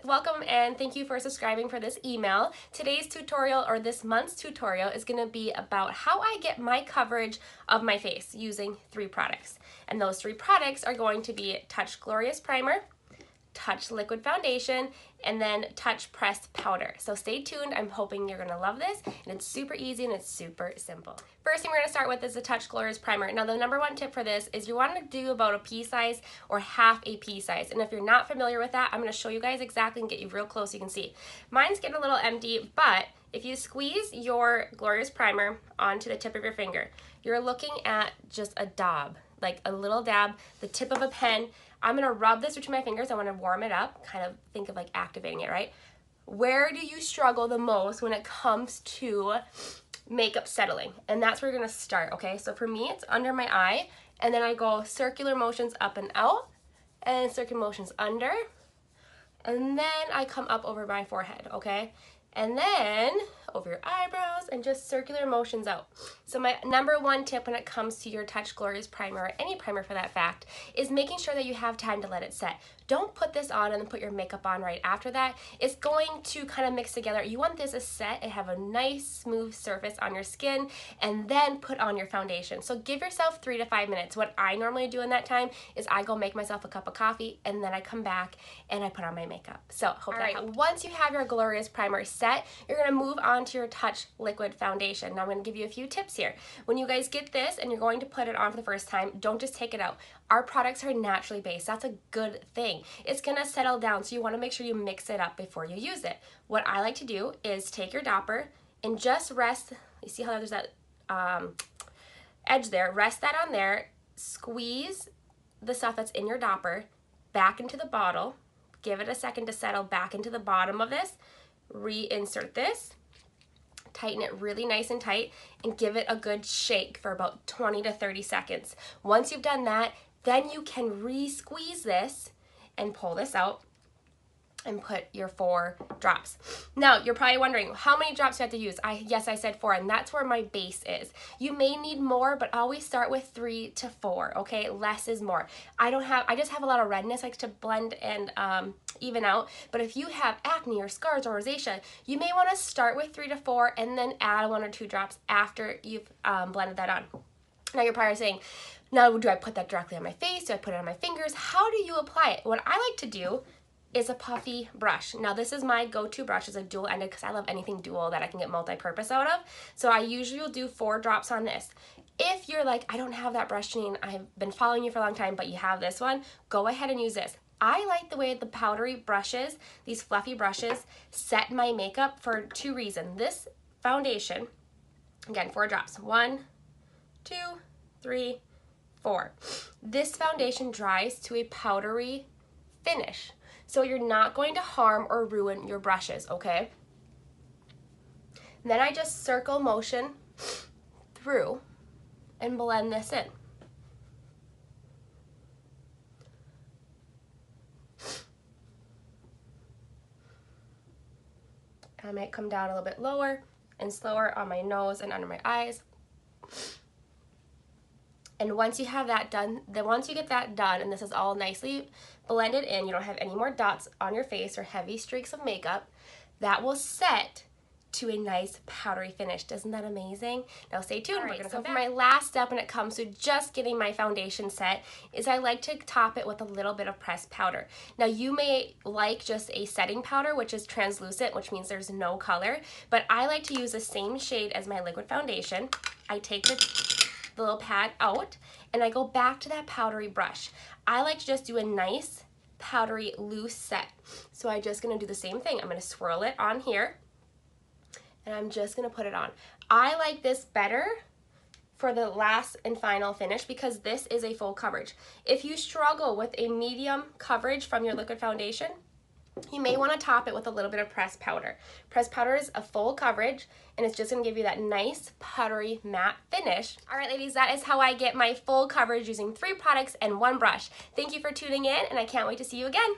welcome and thank you for subscribing for this email. Today's tutorial, or this month's tutorial, is going to be about how I get my coverage of my face using 3 products. And those 3 products are going to be Touch Glorious Primer, Touch Liquid Foundation, and then Touch Pressed Powder. So stay tuned. I'm hoping you're going to love this, and it's super easy and it's super simple. First thing we're going to start with is the Touch Glorious Primer. Now the #1 tip for this is you want to do about a pea size or half a pea size. And if you're not familiar with that, I'm going to show you guys exactly and get you real close so you can see. Mine's getting a little empty, but if you squeeze your Glorious Primer onto the tip of your finger, you're looking at just a dab, like a little dab, the tip of a pen. I'm gonna rub this between my fingers. I wanna warm it up, kind of think of like activating it, right? Where do you struggle the most when it comes to makeup settling? And that's where you're gonna start, okay? So for me, it's under my eye, and then I go circular motions up and out, and circular motions under, and then I come up over my forehead, okay? And then over your eyebrows and just circular motions out. So my #1 tip when it comes to your Touch Glorious Primer, or any primer for that fact, is making sure that you have time to let it set. Don't put this on and then put your makeup on right after that. It's going to kind of mix together. You want this to set and have a nice smooth surface on your skin, and then put on your foundation. So give yourself 3 to 5 minutes. What I normally do in that time is I go make myself a cup of coffee, and then I come back and I put on my makeup. So hope that helps. Once you have your Glorious Primer set, you're gonna move on to your Touch Liquid Foundation. Now I'm gonna give you a few tips here. When you guys get this and you're going to put it on for the first time, don't just take it out. Our products are naturally based. That's a good thing. It's gonna settle down, so you wanna make sure you mix it up before you use it. What I like to do is take your dopper and just rest, you see how there's that edge there, rest that on there, squeeze the stuff that's in your dopper back into the bottle, give it a second to settle back into the bottom of this, reinsert this, tighten it really nice and tight, and give it a good shake for about 20 to 30 seconds. Once you've done that, then you can re-squeeze this and pull this out and put your 4 drops. Now, you're probably wondering, how many drops do you have to use? Yes, I said 4, and that's where my base is. You may need more, but always start with 3 to 4, okay? Less is more. I just have a lot of redness. I like to blend and even out, but if you have acne or scars or rosacea, you may want to start with 3 to 4 and then add 1 or 2 drops after you've blended that on. Now, you're probably saying, now do I put that directly on my face? Do I put it on my fingers? How do you apply it? What I like to do is a puffy brush. Now this is my go-to brush. It's a dual-ended because I love anything dual that I can get multi-purpose out of. So I usually will do 4 drops on this. If you're like, I don't have that brush, Janine, I've been following you for a long time, but you have this one, go ahead and use this. I like the way the powdery brushes, these fluffy brushes, set my makeup for 2 reasons. This foundation, again, 4 drops. 1, 2, 3, 4. This foundation dries to a powdery finish. So you're not going to harm or ruin your brushes, okay? And then I just circle motion through and blend this in. I might come down a little bit lower and slower on my nose and under my eyes. And once you have that done, once you get that done and this is all nicely blended in, you don't have any more dots on your face or heavy streaks of makeup, that will set to a nice powdery finish. Isn't that amazing? Now stay tuned. We're gonna go for my last step when it comes to just getting my foundation set is I like to top it with a little bit of pressed powder. Now you may like just a setting powder, which is translucent, which means there's no color, but I like to use the same shade as my liquid foundation. I take the little pad out and I go back to that powdery brush. I like to just do a nice powdery loose set. So I'm just gonna do the same thing. I'm gonna swirl it on here and I'm just gonna put it on. I like this better for the last and final finish because this is a full coverage. If you struggle with a medium coverage from your liquid foundation, you may want to top it with a little bit of pressed powder. Pressed powder is a full coverage and it's just going to give you that nice powdery matte finish. Alright ladies, that is how I get my full coverage using 3 products and 1 brush. Thank you for tuning in and I can't wait to see you again.